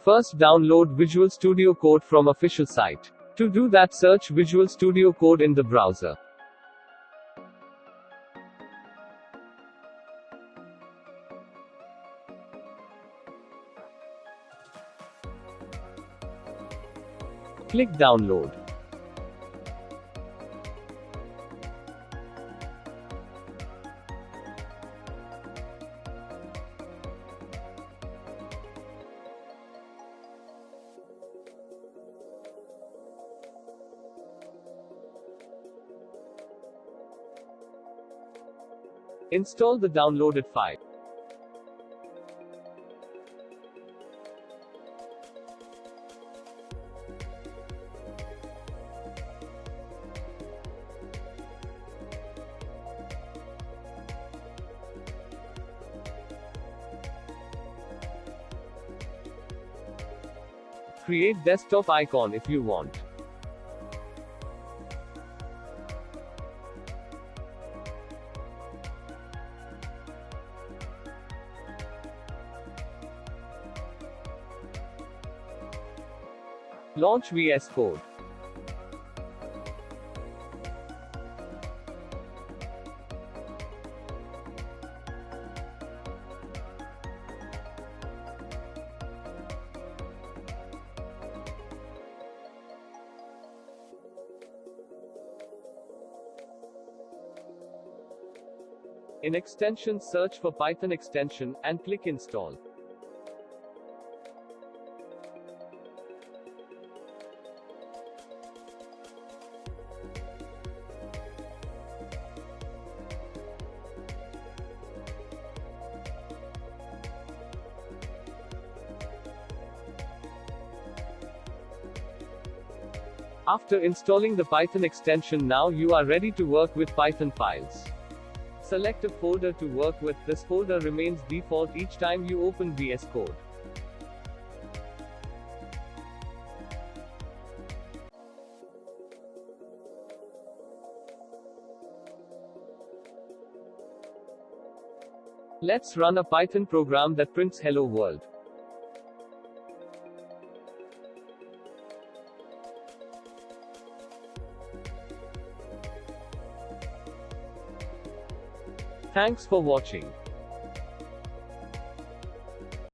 First, download Visual Studio Code from official site. To do that, search Visual Studio Code in the browser. Click Download. Install the downloaded file. Create desktop icon if you want. Launch VS Code. In Extensions, search for Python extension, and click Install. After installing the Python extension, now you are ready to work with Python files. Select a folder to work with. This folder remains default each time you open VS Code. Let's run a Python program that prints Hello World. Thanks for watching.